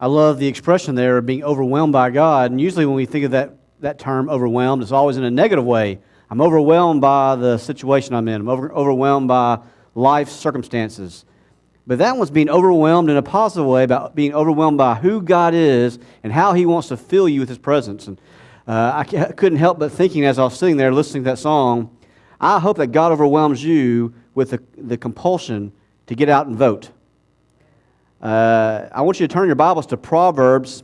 I love the expression there of being overwhelmed by God. And usually when we think of that term, overwhelmed, it's always in a negative way. I'm overwhelmed by the situation I'm in. I'm overwhelmed by life's circumstances. But that one's being overwhelmed in a positive way, about being overwhelmed by who God is and how He wants to fill you with His presence. And I couldn't help but thinking as I was sitting there listening to that song, I hope that God overwhelms you with the compulsion to get out and vote. I want you to turn your Bibles to Proverbs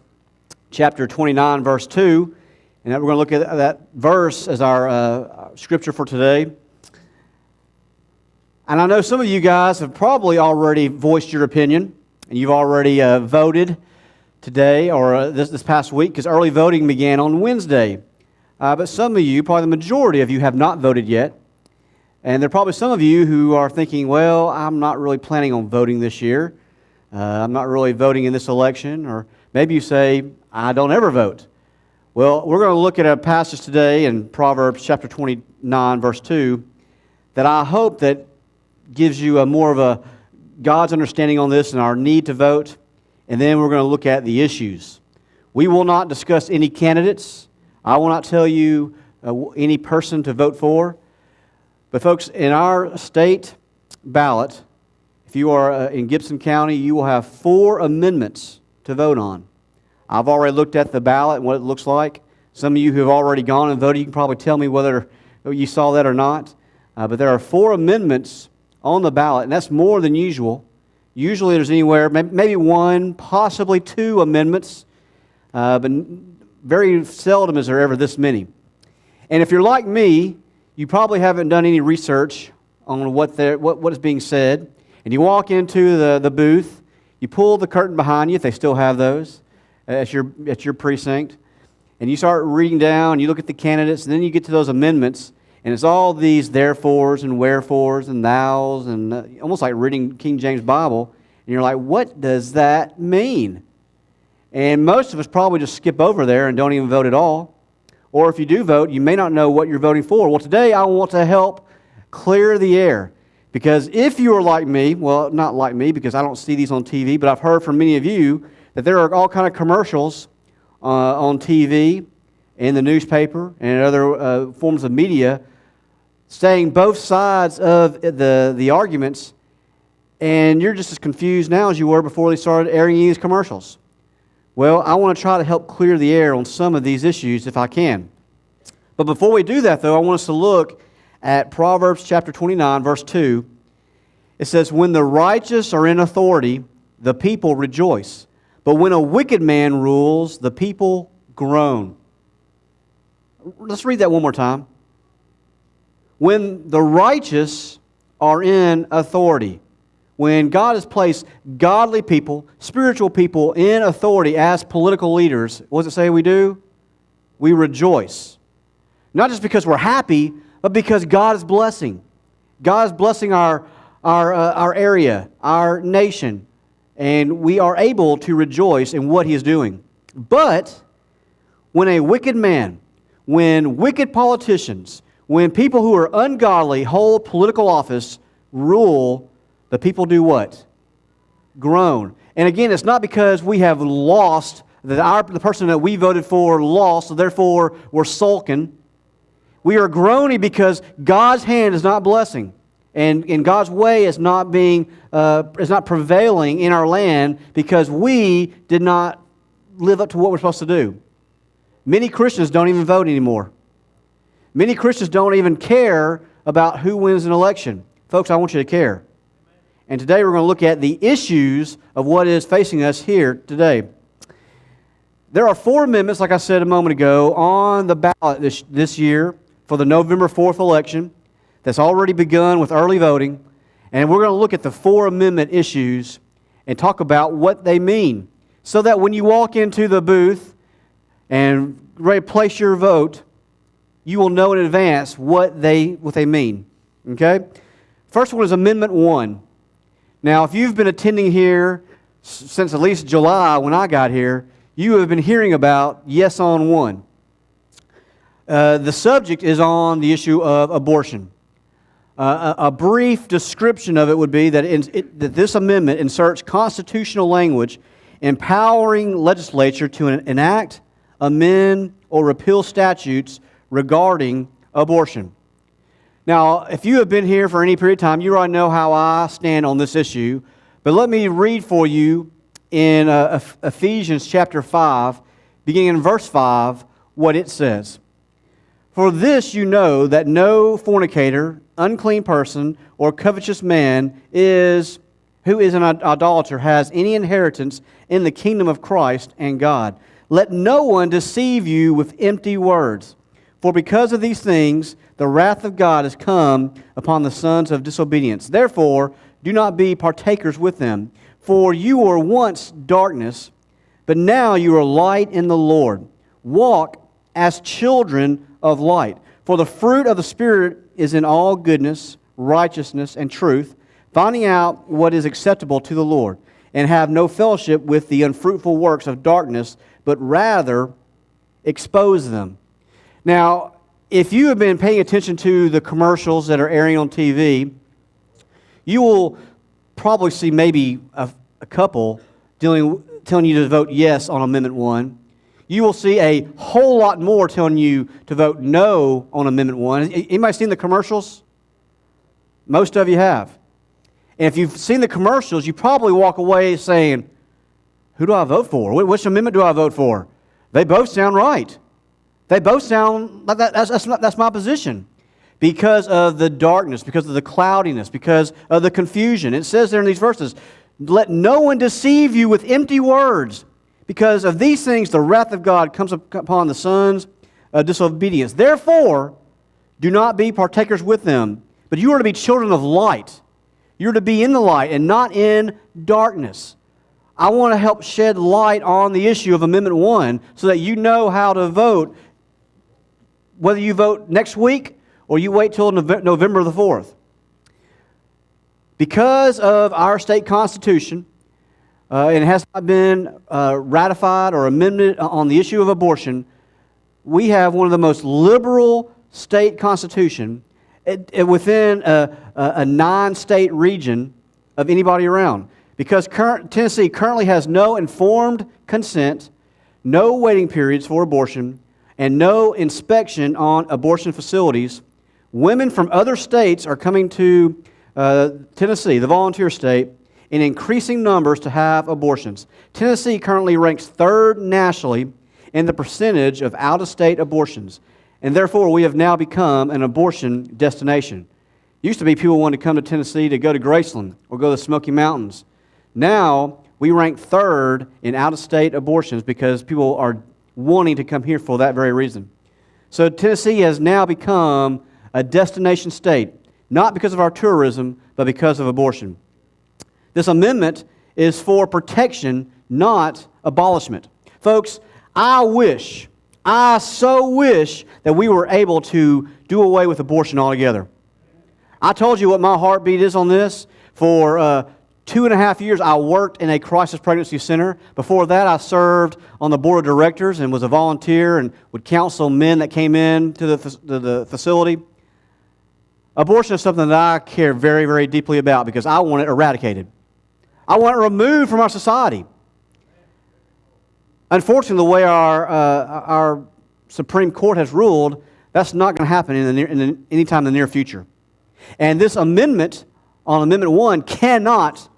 chapter 29, verse 2. And we're going to look at that verse as our scripture for today. And I know some of you guys have probably already voiced your opinion, and you've already voted today or this past week, because early voting began on Wednesday. But some of you, probably the majority of you, have not voted yet. And there are probably some of you who are thinking, well, I'm not really planning on voting this year. I'm not really voting in this election. Or maybe you say, I don't ever vote. Well, we're going to look at a passage today in Proverbs chapter 29, verse 2, that I hope that gives you a more of a God's understanding on this and our need to vote. And then we're going to look at the issues. We will not discuss any candidates. I will not tell you any person to vote for. But folks, in our state ballot, if you are in Gibson County, you will have 4 amendments to vote on. I've already looked at the ballot and what it looks like. Some of you who have already gone and voted, you can probably tell me whether you saw that or not. But there are 4 amendments on the ballot, and that's more than usual. Usually there's anywhere, maybe 1, possibly 2 amendments, but very seldom is there ever this many. And if you're like me, you probably haven't done any research on what is being said, and you walk into the booth, you pull the curtain behind you, if they still have those, at your precinct, and you start reading down, you look at the candidates, and then you get to those amendments, and it's all these therefores and wherefores and thous, and almost like reading King James Bible, and you're like, what does that mean? And most of us probably just skip over there and don't even vote at all. Or if you do vote, you may not know what you're voting for. Well, today I want to help clear the air. Because if you are like me, well, not like me because I don't see these on TV, but I've heard from many of you that there are all kind of commercials on TV, in the newspaper, and other forms of media saying both sides of the arguments, and you're just as confused now as you were before they started airing these commercials. Well, I want to try to help clear the air on some of these issues if I can. But before we do that, though, I want us to look at Proverbs chapter 29, verse 2. It says, when the righteous are in authority, the people rejoice. But when a wicked man rules, the people groan. Let's read that one more time. When the righteous are in authority, when God has placed godly people, spiritual people in authority as political leaders, what does it say we do? We rejoice. Not just because we're happy, but because God is blessing. God is blessing our area, our nation, and we are able to rejoice in what He is doing. But when a wicked man, when wicked politicians, when people who are ungodly hold political office, rule, the people do what? Groan. And again, it's not because we have lost, that the person that we voted for lost, so therefore we're sulking. We are groaning because God's hand is not blessing. And God's way is not prevailing in our land because we did not live up to what we're supposed to do. Many Christians don't even vote anymore. Many Christians don't even care about who wins an election. Folks, I want you to care. And today we're going to look at the issues of what is facing us here today. There are 4 amendments, like I said a moment ago, on the ballot this year for the November 4th election that's already begun with early voting. And we're going to look at the 4 amendment issues and talk about what they mean, so that when you walk into the booth and ready to place your vote, you will know in advance what they mean. Okay? First one is Amendment 1. Now, if you've been attending here since at least July when I got here, you have been hearing about Yes on 1. The subject is on the issue of abortion. A brief description of it would be that this amendment inserts constitutional language empowering legislature to enact, amend, or repeal statutes regarding abortion. Now, if you have been here for any period of time, you already know how I stand on this issue, but let me read for you in Ephesians chapter 5, beginning in verse 5, what it says. For this you know that no fornicator, unclean person, or covetous man who is an idolater has any inheritance in the kingdom of Christ and God. Let no one deceive you with empty words. For because of these things, the wrath of God has come upon the sons of disobedience. Therefore, do not be partakers with them. For you were once darkness, but now you are light in the Lord. Walk as children of light. For the fruit of the Spirit is in all goodness, righteousness, and truth, finding out what is acceptable to the Lord, and have no fellowship with the unfruitful works of darkness, but rather expose them. Now, if you have been paying attention to the commercials that are airing on TV, you will probably see maybe a couple telling you to vote yes on Amendment 1. You will see a whole lot more telling you to vote no on Amendment 1. Anybody seen the commercials? Most of you have. And if you've seen the commercials, you probably walk away saying, who do I vote for? Which amendment do I vote for? They both sound right. They both sound like that's my position. Because of the darkness, because of the cloudiness, because of the confusion. It says there in these verses, let no one deceive you with empty words. Because of these things, the wrath of God comes upon the sons of disobedience. Therefore, do not be partakers with them, but you are to be children of light. You are to be in the light and not in darkness. I want to help shed light on the issue of Amendment 1 so that you know how to vote, whether you vote next week or you wait till November the 4th. Because of our state constitution, and it has not been ratified or amended on the issue of abortion, we have one of the most liberal state constitution within a 9-state region of anybody around. Because Tennessee currently has no informed consent, no waiting periods for abortion, and no inspection on abortion facilities, women from other states are coming to Tennessee, the volunteer state, in increasing numbers to have abortions. Tennessee currently ranks 3rd nationally in the percentage of out-of-state abortions, and therefore we have now become an abortion destination. Used to be people wanted to come to Tennessee to go to Graceland or go to the Smoky Mountains. Now we rank 3rd in out-of-state abortions because people are wanting to come here for that very reason. So Tennessee has now become a destination state, not because of our tourism, but because of abortion. This amendment is for protection, not abolishment. Folks, I so wish that we were able to do away with abortion altogether. I told you what my heartbeat is on this. For 2.5 years, I worked in a crisis pregnancy center. Before that, I served on the board of directors and was a volunteer and would counsel men that came in to the facility. Abortion is something that I care very, very deeply about because I want it eradicated. I want it removed from our society. Unfortunately, the way our Supreme Court has ruled, that's not going to happen anytime in the near future. And this amendment on Amendment 1 cannot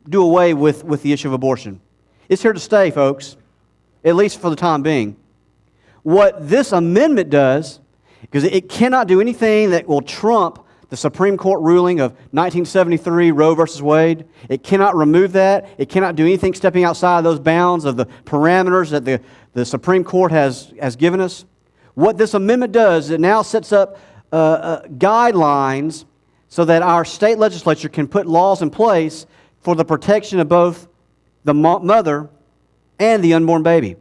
do away with the issue of abortion. It's here to stay, folks, at least for the time being. What this amendment does, because it cannot do anything that will trump the Supreme Court ruling of 1973, Roe versus Wade. It cannot remove that. It cannot do anything stepping outside of those bounds of the parameters that the Supreme Court has given us. What this amendment does, it now sets up guidelines so that our state legislature can put laws in place for the protection of both the mother and the unborn baby.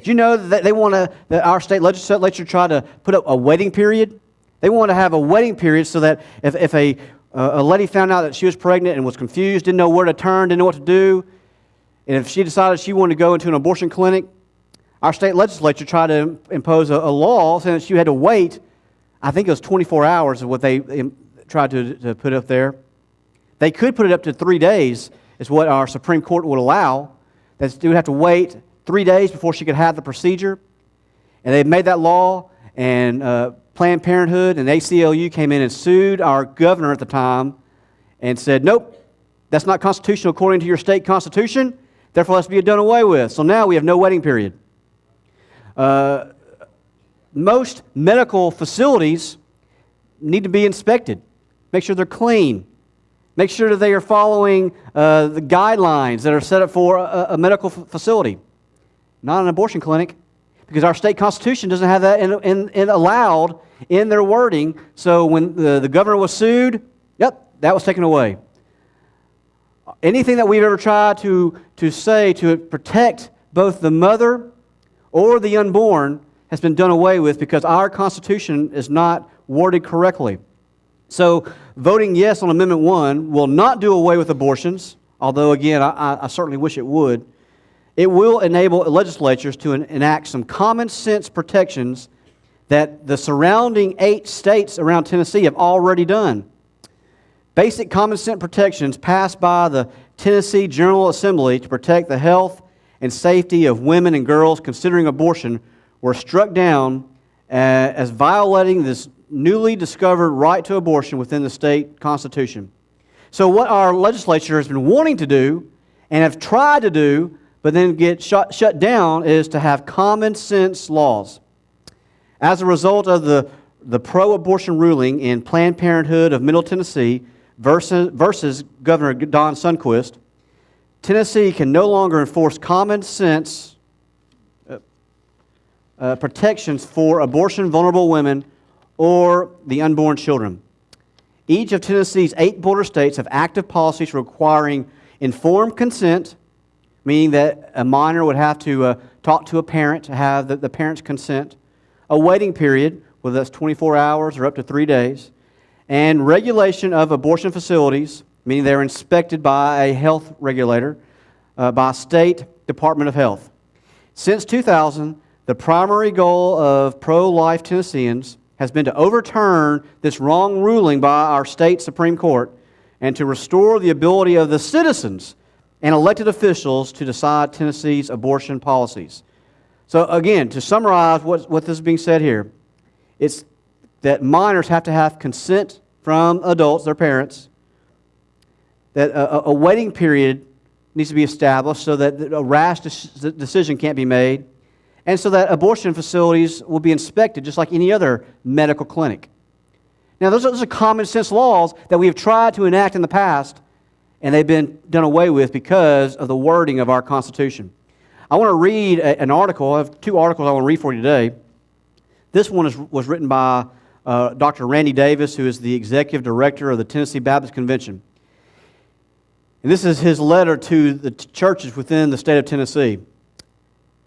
Do you know that that our state legislature try to put up a waiting period? They want to have a waiting period so that if a lady found out that she was pregnant and was confused, didn't know where to turn, didn't know what to do, and if she decided she wanted to go into an abortion clinic, our state legislature tried to impose a law saying that she had to wait, I think it was 24 hours of what they tried to put up there. They could put it up to 3 days is what our Supreme Court would allow, that she would have to wait 3 days before she could have the procedure. And they made that law, and Planned Parenthood and ACLU came in and sued our governor at the time and said, nope, that's not constitutional according to your state constitution, therefore let's be done away with. So now we have no waiting period. Most medical facilities need to be inspected. Make sure they're clean. Make sure that they are following the guidelines that are set up for a medical facility, not an abortion clinic, because our state constitution doesn't have that in allowed in their wording. So when the governor was sued, yep, that was taken away. Anything that we've ever tried to say to protect both the mother or the unborn has been done away with because our Constitution is not worded correctly. So voting yes on Amendment 1 will not do away with abortions, although, again, I certainly wish it would. It will enable legislatures to enact some common sense protections that the surrounding 8 states around Tennessee have already done. Basic common sense protections passed by the Tennessee General Assembly to protect the health and safety of women and girls considering abortion were struck down as violating this newly discovered right to abortion within the state constitution. So what our legislature has been wanting to do and have tried to do but then get shut down is to have common sense laws. As a result of the pro-abortion ruling in Planned Parenthood of Middle Tennessee versus Governor Don Sundquist, Tennessee can no longer enforce common sense protections for abortion-vulnerable women or the unborn children. Each of Tennessee's 8 border states have active policies requiring informed consent, meaning that a minor would have to talk to a parent to have the parent's consent, a waiting period, whether that's 24 hours or up to 3 days, and regulation of abortion facilities, meaning they're inspected by a health regulator, by State Department of Health. Since 2000, the primary goal of pro-life Tennesseans has been to overturn this wrong ruling by our state Supreme Court and to restore the ability of the citizens and elected officials to decide Tennessee's abortion policies. So again, to summarize what this is being said here, it's that minors have to have consent from adults, their parents, that a waiting period needs to be established so that a rash decision can't be made, and so that abortion facilities will be inspected just like any other medical clinic. Now, those are common sense laws that we have tried to enact in the past, and they've been done away with because of the wording of our Constitution. I want to read an article. I have 2 articles I want to read for you today. This one was written by Dr. Randy Davis, who is the Executive Director of the Tennessee Baptist Convention. And this is his letter to the churches within the state of Tennessee.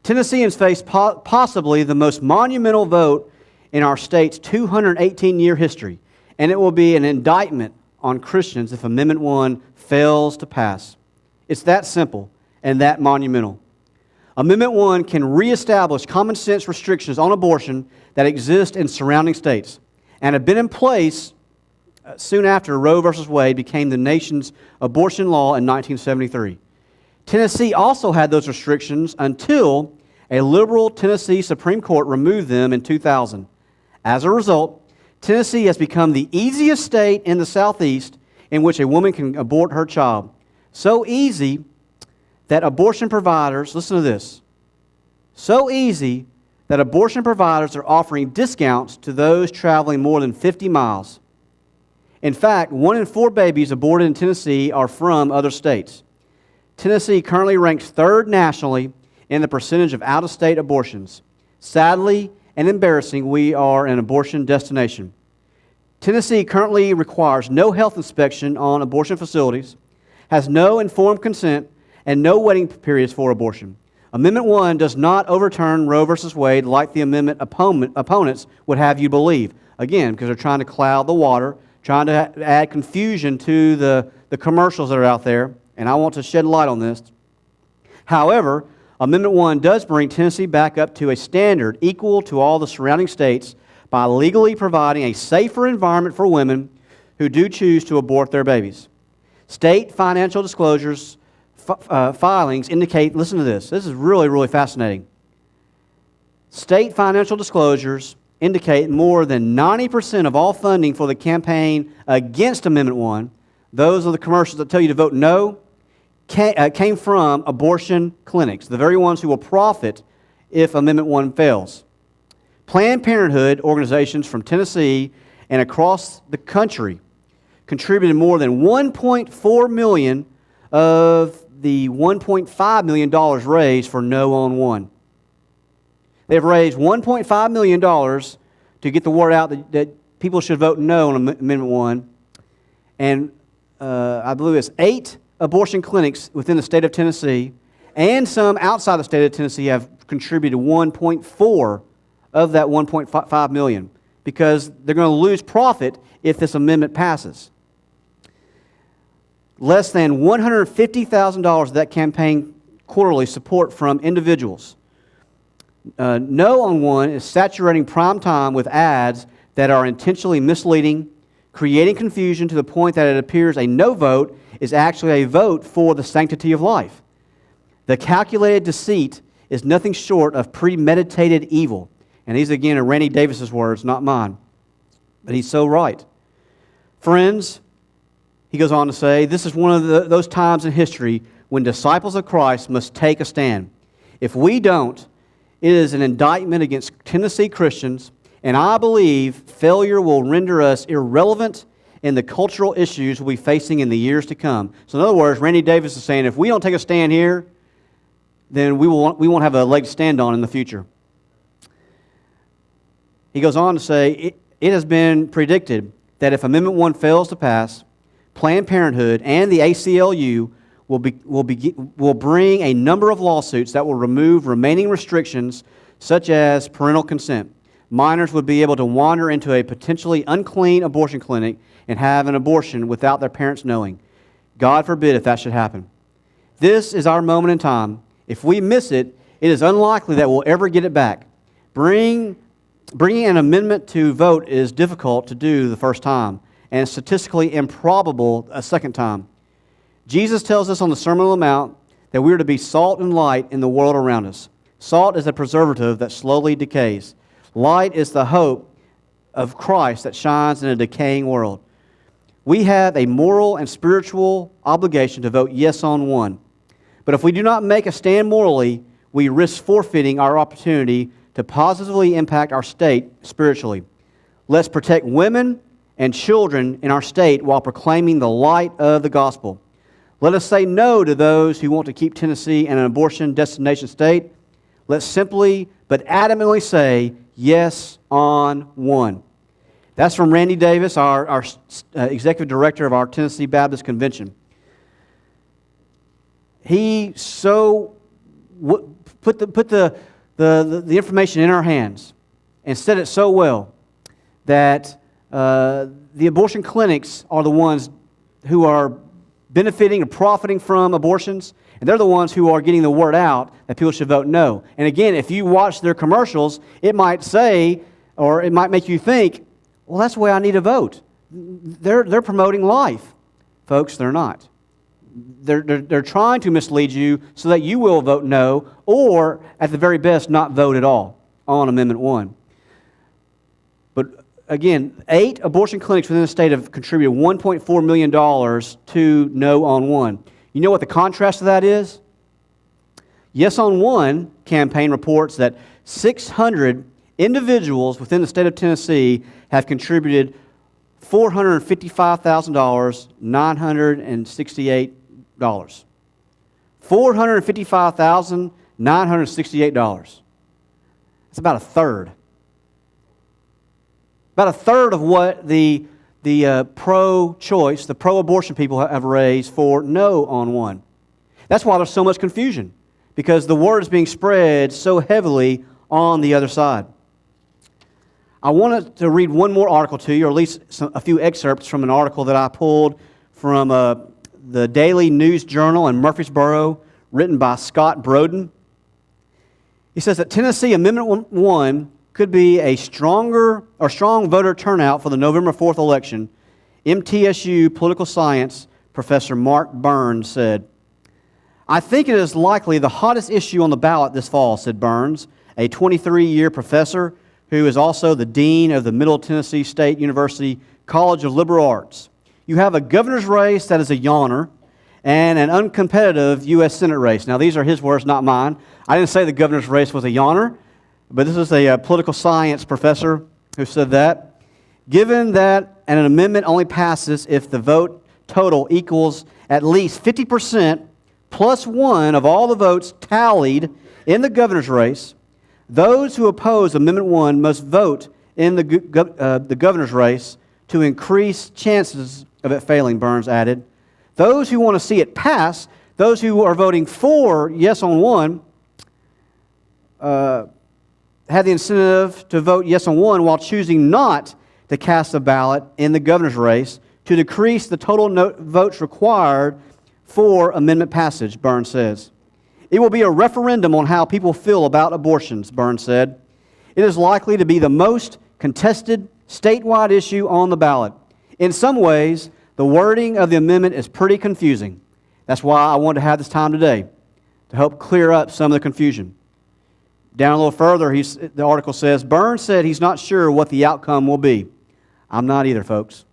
Tennesseans face possibly the most monumental vote in our state's 218-year history, and it will be an indictment on Christians if Amendment 1 fails to pass. It's that simple and that monumental. Amendment 1 can reestablish common sense restrictions on abortion that exist in surrounding states and have been in place soon after Roe v. Wade became the nation's abortion law in 1973. Tennessee also had those restrictions until a liberal Tennessee Supreme Court removed them in 2000. As a result, Tennessee has become the easiest state in the Southeast in which a woman can abort her child. So easy that abortion providers, listen to this, so easy that abortion providers are offering discounts to those traveling more than 50 miles. In fact, 1 in 4 babies aborted in Tennessee are from other states. Tennessee currently ranks 3rd nationally in the percentage of out-of-state abortions. Sadly and embarrassing, we are an abortion destination. Tennessee currently requires no health inspection on abortion facilities, has no informed consent, and no waiting periods for abortion. Amendment 1 does not overturn Roe v. Wade like the amendment opponents would have you believe. Again, because they're trying to cloud the water, trying to add confusion to the commercials that are out there, and I want to shed light on this. However, Amendment 1 does bring Tennessee back up to a standard equal to all the surrounding states by legally providing a safer environment for women who do choose to abort their babies. State financial disclosures filings indicate, listen to this, this is really, really fascinating. State financial disclosures indicate more than 90% of all funding for the campaign against Amendment 1, those are the commercials that tell you to vote no, came from abortion clinics, the very ones who will profit if Amendment 1 fails. Planned Parenthood organizations from Tennessee and across the country contributed more than $1.4 million of the $1.5 million raised for No on 1. They've raised $1.5 million to get the word out that people should vote no on Amendment 1. And I believe it's 8 abortion clinics within the state of Tennessee and some outside the state of Tennessee have contributed 1.4 of that 1.5 million because they're going to lose profit if this amendment passes. Less than $150,000 of that campaign quarterly support from individuals. No on 1 is saturating prime time with ads that are intentionally misleading, creating confusion to the point that it appears a no vote is actually a vote for the sanctity of life. The calculated deceit is nothing short of premeditated evil. And these, again, are Randy Davis's words, not mine. But he's so right. Friends, he goes on to say, this is one of those times in history when disciples of Christ must take a stand. If we don't, it is an indictment against Tennessee Christians, and I believe failure will render us irrelevant in the cultural issues we'll be facing in the years to come. So in other words, Randy Davis is saying if we don't take a stand here, then we won't have a leg to stand on in the future. He goes on to say, it has been predicted that if Amendment 1 fails to pass, Planned Parenthood and the ACLU will bring a number of lawsuits that will remove remaining restrictions such as parental consent. Minors would be able to wander into a potentially unclean abortion clinic and have an abortion without their parents knowing. God forbid if that should happen. This is our moment in time. If we miss it, it is unlikely that we'll ever get it back. Bringing an amendment to vote is difficult to do the first time and statistically improbable a second time. Jesus tells us on the Sermon on the Mount that we are to be salt and light in the world around us. Salt is a preservative that slowly decays. Light is the hope of Christ that shines in a decaying world. We have a moral and spiritual obligation to vote yes on 1. But if we do not make a stand morally, we risk forfeiting our opportunity to positively impact our state spiritually. Let's protect women and children in our state while proclaiming the light of the gospel. Let us say no to those who want to keep Tennessee an abortion destination state. Let's simply but adamantly say yes on 1. That's from Randy Davis, our executive director of our Tennessee Baptist Convention. He so put the information in our hands and said it so well that the abortion clinics are the ones who are benefiting and profiting from abortions, and they're the ones who are getting the word out that people should vote no. And again, if you watch their commercials, it might say, or it might make you think, well, that's the way I need to vote. They're promoting life. Folks, they're not. They're trying to mislead you so that you will vote no, or at the very best, not vote at all on Amendment 1. But again, 8 abortion clinics within the state have contributed $1.4 million to No on 1. You know what the contrast to that is? Yes on 1 campaign reports that 600 individuals within the state of Tennessee have contributed $455,968. $455,968. That's about a third. About a third of what the pro-choice, the pro-abortion people have raised for no on 1. That's why there's so much confusion, because the word is being spread so heavily on the other side. I wanted to read one more article to you, or at least a few excerpts from an article that I pulled from the Daily News Journal in Murfreesboro, written by Scott Broden. He says that Tennessee Amendment 1 could be a strong voter turnout for the November 4th election. MTSU political science professor Mark Burns said, I think it is likely the hottest issue on the ballot this fall, said Burns, a 23-year professor who is also the dean of the Middle Tennessee State University College of Liberal Arts. You have a governor's race that is a yawner and an uncompetitive U.S. Senate race. Now, these are his words, not mine. I didn't say the governor's race was a yawner, but this is a political science professor who said that. Given that an amendment only passes if the vote total equals at least 50% plus one of all the votes tallied in the governor's race, those who oppose Amendment 1 must vote in the governor's race to increase chances of it failing, Burns added. Those who want to see it pass, those who are voting for yes on one, have the incentive to vote yes on one while choosing not to cast a ballot in the governor's race to decrease the total votes required for amendment passage, Burns says. It will be a referendum on how people feel about abortions, Burns said. It is likely to be the most contested statewide issue on the ballot. In some ways, the wording of the amendment is pretty confusing. That's why I wanted to have this time today, to help clear up some of the confusion. Down a little further, the article says, Burns said he's not sure what the outcome will be. I'm not either, folks.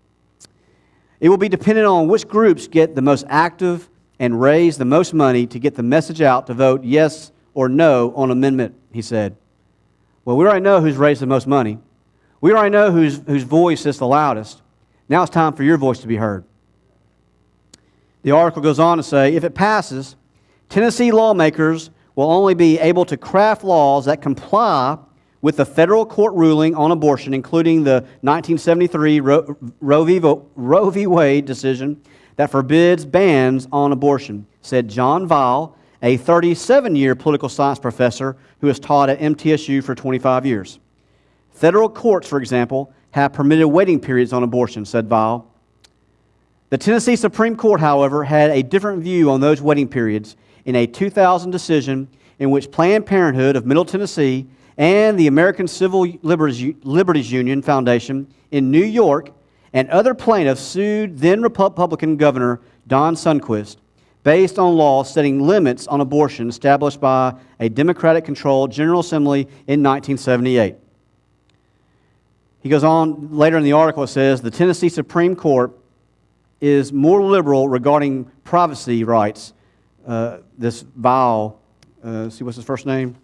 It will be dependent on which groups get the most active and raise the most money to get the message out to vote yes or no on amendment, he said. Well, we already know who's raised the most money. We already know whose voice is the loudest. Now it's time for your voice to be heard. The article goes on to say, if it passes, Tennessee lawmakers will only be able to craft laws that comply with the federal court ruling on abortion, including the 1973 Roe v. Wade decision that forbids bans on abortion, said John Weil, a 37-year political science professor who has taught at MTSU for 25 years. Federal courts, for example, have permitted waiting periods on abortion, said Weil. The Tennessee Supreme Court, however, had a different view on those waiting periods in a 2000 decision in which Planned Parenthood of Middle Tennessee and the American Civil Liberties Union Foundation in New York and other plaintiffs sued then Republican Governor Don Sundquist based on laws setting limits on abortion established by a Democratic-controlled General Assembly in 1978. He goes on later in the article, it says, the Tennessee Supreme Court is more liberal regarding privacy rights. This Weil, see what's his first name?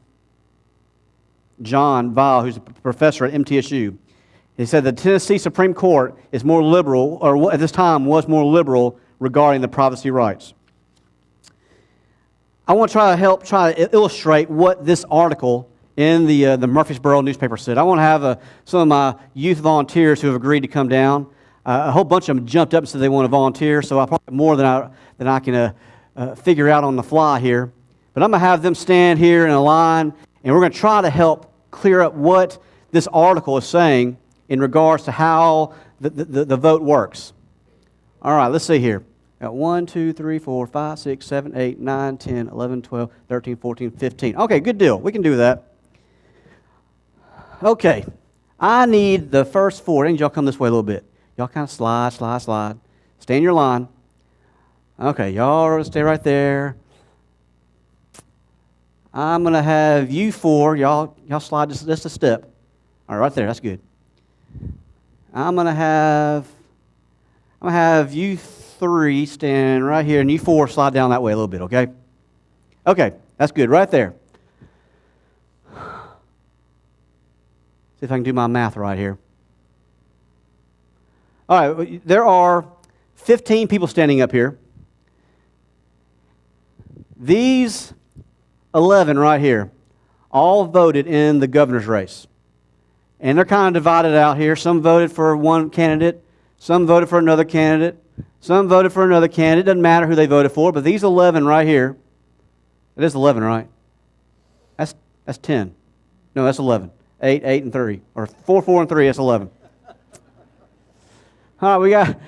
John Weil, who's a professor at MTSU. He said the Tennessee Supreme Court is more liberal, or at this time was more liberal regarding the privacy rights. I want to try to illustrate what this article in the Murfreesboro newspaper said. I want to have some of my youth volunteers who have agreed to come down. A whole bunch of them jumped up and said they want to volunteer, so I probably more than I can figure out on the fly here. But I'm going to have them stand here in a line, and we're going to try to help clear up what this article is saying in regards to how the vote works. All right, let's see here. Got 1, 2, 3, 4, 5, 6, 7, 8, 9, 10, 11, 12, 13, 14, 15. Okay, good deal. We can do that. Okay, I need the first four. I need y'all come this way a little bit. Y'all kind of slide. Stay in your line. Okay, y'all stay right there. I'm going to have you four. Y'all slide just a step. All right, right there. That's good. I'm going to have you three stand right here, and you four slide down that way a little bit, okay? Okay, that's good. Right there. See if I can do my math right here. All right, there are 15 people standing up here. These 11 right here all voted in the governor's race. And they're kind of divided out here. Some voted for one candidate. Some voted for another candidate. Some voted for another candidate. Doesn't matter who they voted for. But these 11 right here, it is 11, right? That's 10. No, that's 11. 8, 8, and 3. Or 4, 4, and 3, that's 11. All right, we got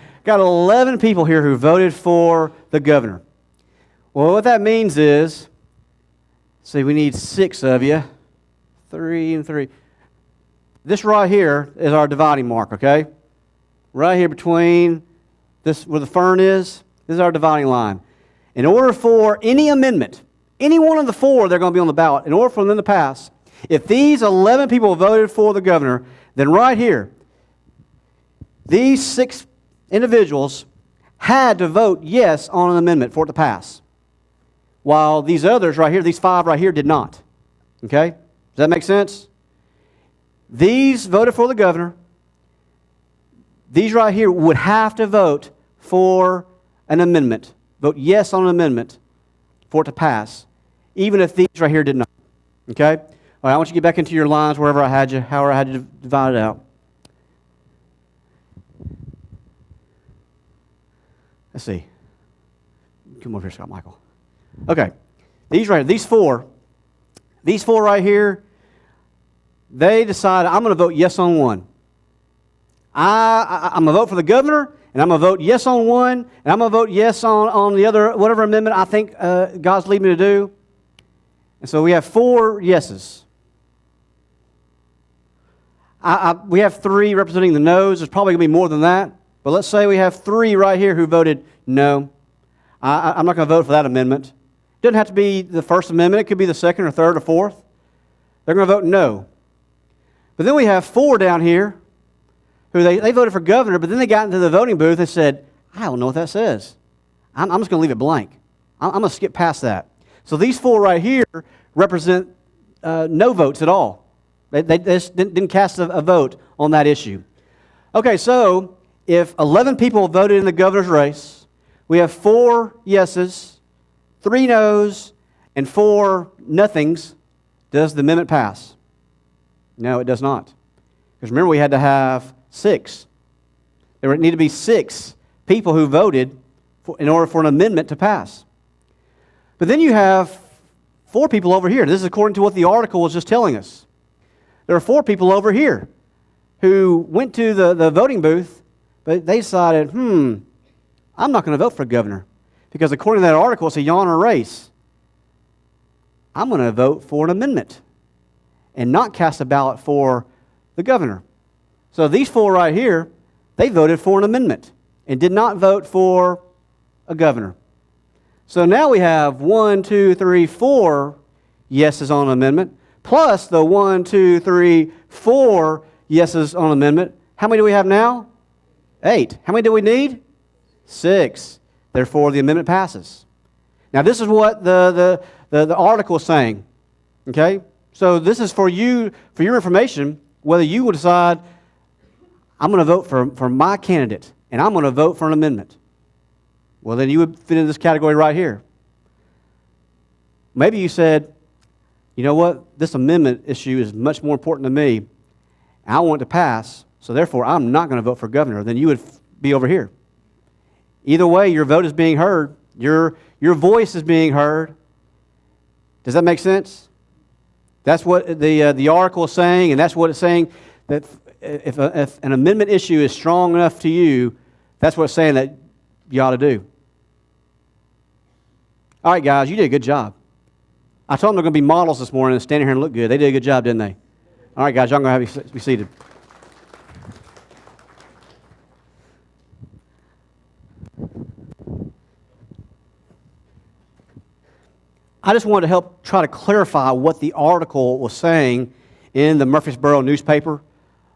11 people here who voted for the governor. Well, what that means is, see, we need 6 of you. 3 and 3. This right here is our dividing mark, okay? Right here between this, where the fern is, this is our dividing line. In order for any amendment, any one of the four that are going to be on the ballot, in order for them to pass, if these 11 people voted for the governor, then right here, these 6 individuals had to vote yes on an amendment for it to pass, while these others right here, these 5 right here, did not. Okay? Does that make sense? These voted for the governor. These right here would have to vote for an amendment, vote yes on an amendment for it to pass, even if these right here did not. Okay? All right, I want you to get back into your lines wherever I had you, however I had you divided out. Let's see. Come over here, Scott Michael. Okay. These right here, these four right here, they decided, I'm going to vote yes on one. I'm going to vote for the governor, and I'm going to vote yes on one, and I'm going to vote yes on the other, whatever amendment I think God's leading me to do. And so we have 4 yeses. We have 3 representing the no's. There's probably going to be more than that. But let's say we have 3 right here who voted no. I'm not going to vote for that amendment. It doesn't have to be the First Amendment. It could be the second or third or fourth. They're going to vote no. But then we have 4 down here who they voted for governor, but then they got into the voting booth and said, I don't know what that says. I'm just going to leave it blank. I'm going to skip past that. So these 4 right here represent no votes at all. They just didn't cast a vote on that issue. Okay, so if 11 people voted in the governor's race, we have 4 yeses, 3 no's, and 4 nothings. Does the amendment pass? No, it does not. Because remember, we had to have 6. There would need to be 6 people who voted in order for an amendment to pass. But then you have 4 people over here. This is according to what the article was just telling us. There are 4 people over here who went to the voting booth, but they decided, I'm not going to vote for governor. Because according to that article, it's a yawn or race. I'm going to vote for an amendment and not cast a ballot for the governor. So these 4 right here, they voted for an amendment and did not vote for a governor. So now we have 1, 2, 3, 4 yeses on an amendment, plus the 1, 2, 3, 4 yeses on an amendment. How many do we have now? 8. How many do we need? 6. Therefore, the amendment passes. Now, this is what the article is saying. Okay? So this is for you, for your information, whether you will decide, I'm going to vote for my candidate, and I'm going to vote for an amendment. Well, then you would fit in this category right here. Maybe you said, you know what, this amendment issue is much more important to me. I want it to pass, so therefore I'm not going to vote for governor. Then you would be over here. Either way, your vote is being heard. Your voice is being heard. Does that make sense? That's what the article is saying, and that's what it's saying, that if an amendment issue is strong enough to you, that's what it's saying that you ought to do. All right, guys, you did a good job. I told them they're going to be models this morning and standing here and look good. They did a good job, didn't they? All right, guys, y'all going to have to be seated. I just wanted to help try to clarify what the article was saying in the Murfreesboro newspaper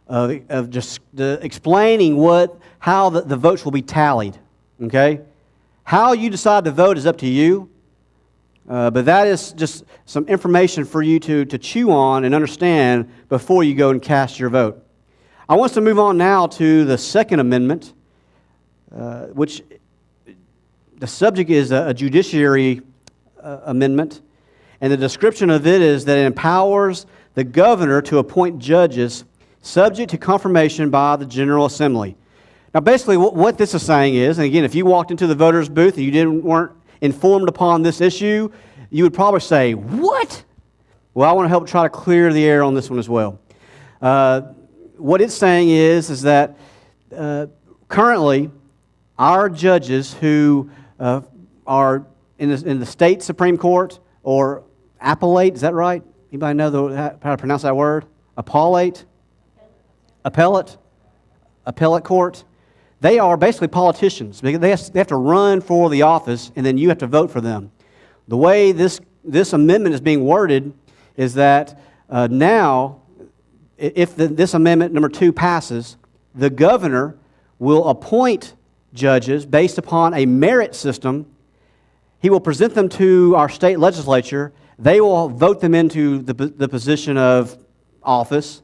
of just explaining how the votes will be tallied. Okay? How you decide to vote is up to you, but that is just some information for you to chew on and understand before you go and cast your vote. I want us to move on now to the Second Amendment, which the subject is a judiciary amendment, and the description of it is that it empowers the governor to appoint judges subject to confirmation by the General Assembly. Now, basically, what this is saying is, and again, if you walked into the voter's booth and you weren't informed upon this issue, you would probably say, what? Well, I want to help try to clear the air on this one as well. What it's saying is that currently, our judges who are in the state Supreme Court or appellate, is that right? Anybody know how to pronounce that word? Appellate court. They are basically politicians. They have to run for the office, and then you have to vote for them. The way this amendment is being worded is that now, if this amendment number 2 passes, the governor will appoint judges based upon a merit system. He will present them to our state legislature. They will vote them into the position of office,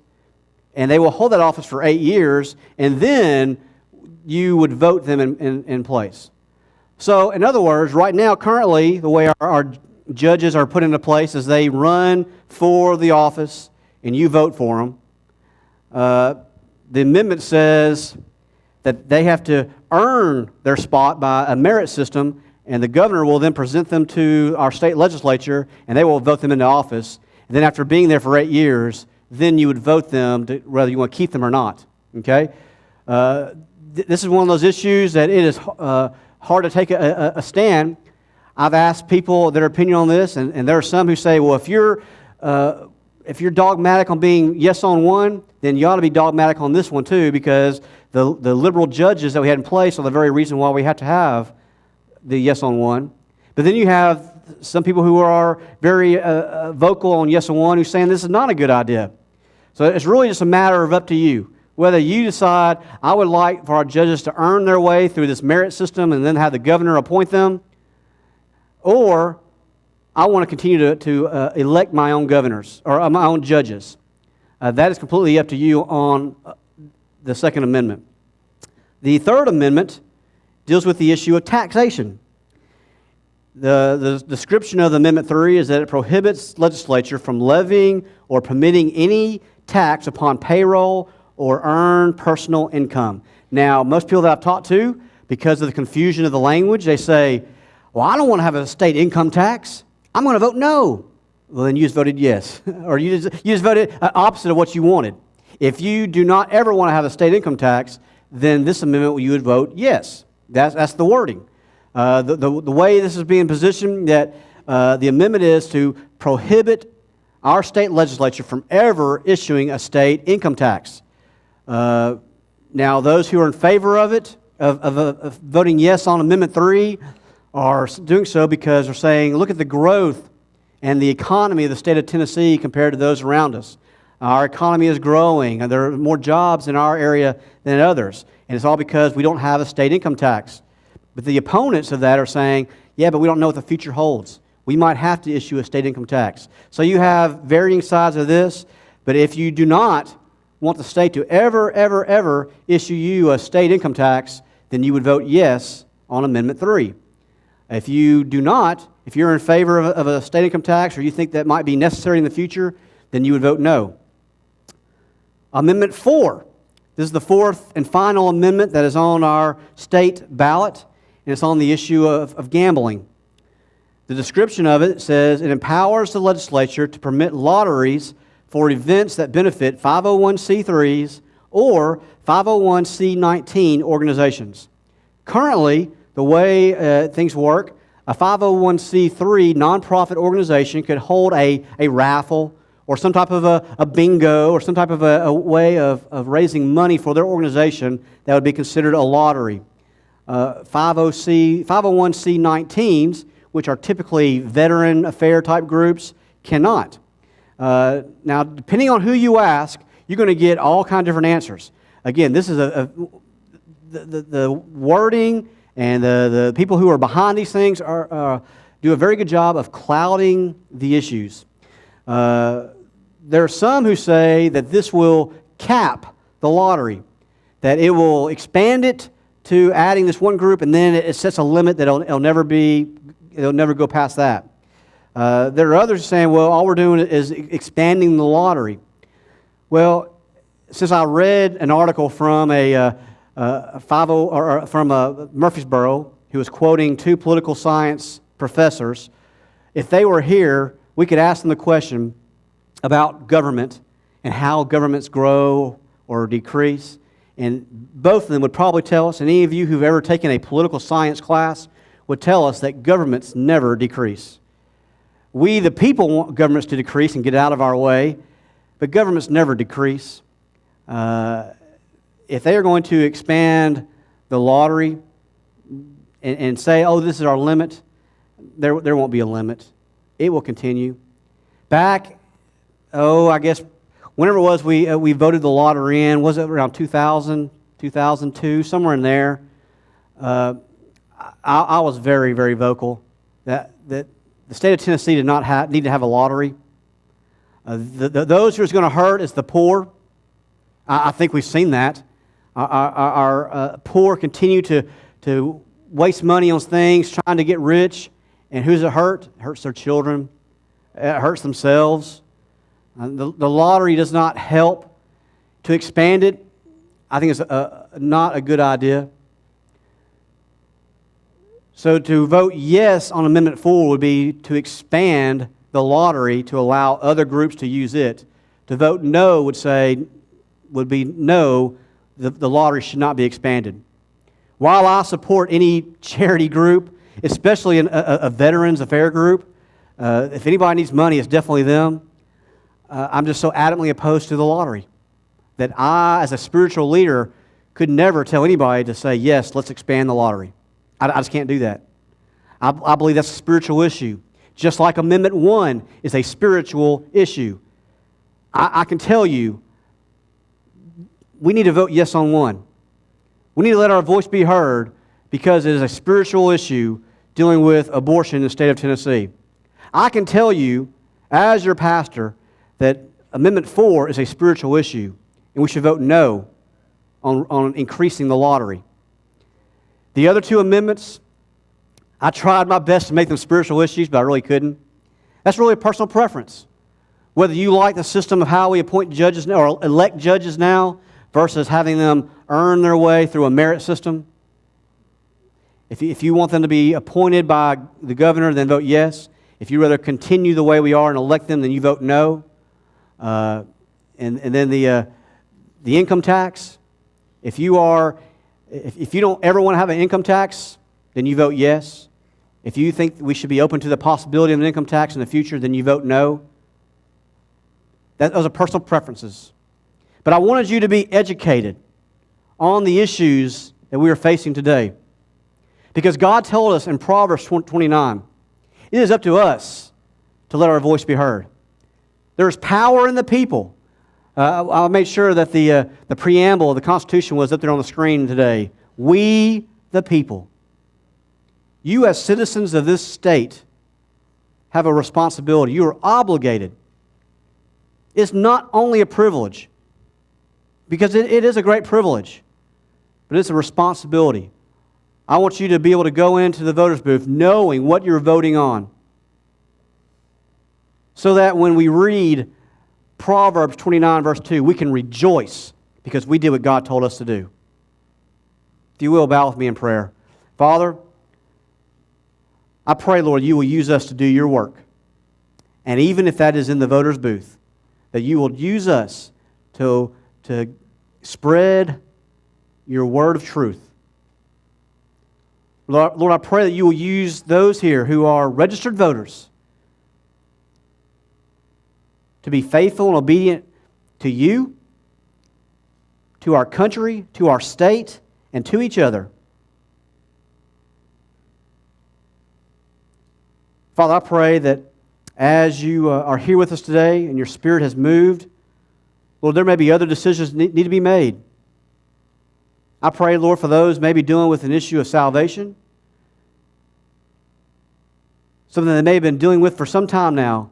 and they will hold that office for 8 years, and then you would vote them in place. So, in other words, right now, currently, the way our judges are put into place is they run for the office, and you vote for them. The amendment says that they have to earn their spot by a merit system, and the governor will then present them to our state legislature, and they will vote them into office. And then after being there for 8 years, then you would vote them to whether you want to keep them or not. Okay? This is one of those issues that it is hard to take a stand. I've asked people their opinion on this, and there are some who say, well, if you're dogmatic on being yes on one, then you ought to be dogmatic on this one too, because the liberal judges that we had in place are the very reason why we had to have the yes on one. But then you have some people who are very vocal on yes on one who's saying this is not a good idea. So it's really just a matter of up to you. Whether you decide, I would like for our judges to earn their way through this merit system and then have the governor appoint them, or I want to continue to elect my own governors or my own judges. That is completely up to you on the Second Amendment. The Third Amendment deals with the issue of taxation. The description of the Amendment 3 is that it prohibits legislature from levying or permitting any tax upon payroll or earned personal income. Now, most people that I've talked to, because of the confusion of the language, they say, well, I don't want to have a state income tax. I'm going to vote no. Well, then you just voted yes. Or you just voted opposite of what you wanted. If you do not ever want to have a state income tax, then this amendment, you would vote yes. That's the wording. The way this is being positioned, that the amendment is to prohibit our state legislature from ever issuing a state income tax. Now, those who are in favor of it, of voting yes on Amendment 3, are doing so because they're saying, look at the growth and the economy of the state of Tennessee compared to those around us. Our economy is growing, and there are more jobs in our area than others. And it's all because we don't have a state income tax. But the opponents of that are saying, yeah, but we don't know what the future holds. We might have to issue a state income tax. So you have varying sides of this, but if you do not want the state to ever issue you a state income tax, then you would vote yes on Amendment 3. If you do not, if you're in favor of a state income tax or you think that might be necessary in the future, then you would vote no. Amendment 4. This is the fourth and final amendment that is on our state ballot, and it's on the issue of gambling. The description of it says, it empowers the legislature to permit lotteries for events that benefit 501c3s or 501c19 organizations. Currently, the way things work, a 501c3 nonprofit organization could hold a raffle or some type of a bingo or some type of a way of raising money for their organization that would be considered a lottery. 501c19s, which are typically veteran affair type groups, cannot. Now, depending on who you ask, you're going to get all kinds of different answers. Again, this is the wording and the people who are behind these things do a very good job of clouding the issues. There are some who say that this will cap the lottery, that it will expand it to adding this one group, and then it sets a limit that it'll never go past that. There are others saying, well, all we're doing is expanding the lottery. Well, since I read an article from from Murfreesboro, who was quoting two political science professors, if they were here, we could ask them the question about government and how governments grow or decrease. And both of them would probably tell us, and any of you who've ever taken a political science class would tell us that governments never decrease. We, the people, want governments to decrease and get out of our way, but governments never decrease. If they are going to expand the lottery and say, oh, this is our limit, there won't be a limit. It will continue. Back, I guess, whenever it was we voted the lottery in, was it around 2000, 2002, somewhere in there? I was very, very vocal that the state of Tennessee did not need to have a lottery. Those who it's going to hurt is the poor. I think we've seen that. Our poor continue to waste money on things, trying to get rich. And who's it hurt? It hurts their children. It hurts themselves. The lottery does not help. To expand it, I think it's not a good idea. So to vote yes on Amendment 4 would be to expand the lottery to allow other groups to use it. To vote no would be no, the lottery should not be expanded. While I support any charity group, especially a Veterans Affairs group, if anybody needs money, it's definitely them. I'm just so adamantly opposed to the lottery that I, as a spiritual leader, could never tell anybody to say, yes, let's expand the lottery. I just can't do that. I believe that's a spiritual issue. Just like Amendment 1 is a spiritual issue. I can tell you, we need to vote yes on 1. We need to let our voice be heard because it is a spiritual issue dealing with abortion in the state of Tennessee. I can tell you, as your pastor, that Amendment 4 is a spiritual issue, and we should vote no on increasing the lottery. The other 2 amendments, I tried my best to make them spiritual issues, but I really couldn't. That's really a personal preference. Whether you like the system of how we appoint judges now or elect judges now versus having them earn their way through a merit system. If you want them to be appointed by the governor, then vote yes. If you rather continue the way we are and elect them, then you vote no. And then the income tax. If you don't ever want to have an income tax, then you vote yes. If you think we should be open to the possibility of an income tax in the future, then you vote no. Those are personal preferences. But I wanted you to be educated on the issues that we are facing today. Because God told us in Proverbs 29, it is up to us to let our voice be heard. There is power in the people. I'll make sure that the preamble of the Constitution was up there on the screen today. We, the people. You as citizens of this state have a responsibility. You are obligated. It's not only a privilege, because it is a great privilege, but it's a responsibility. I want you to be able to go into the voter's booth knowing what you're voting on, so that when we read Proverbs 29, verse 2, we can rejoice because we did what God told us to do. If you will, bow with me in prayer. Father, I pray, Lord, you will use us to do your work. And even if that is in the voter's booth, that you will use us to spread your word of truth. Lord, I pray that you will use those here who are registered voters to be faithful and obedient to you, to our country, to our state, and to each other. Father, I pray that as you are here with us today and your Spirit has moved, Lord, there may be other decisions that need to be made. I pray, Lord, for those maybe dealing with an issue of salvation, something they may have been dealing with for some time now.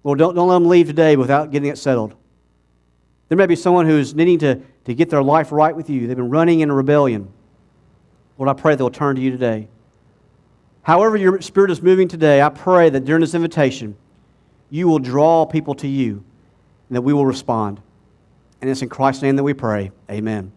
Lord, don't let them leave today without getting it settled. There may be someone who's needing to get their life right with you. They've been running in rebellion. Lord, I pray they'll turn to you today. However your Spirit is moving today, I pray that during this invitation, you will draw people to you and that we will respond. And it's in Christ's name that we pray. Amen.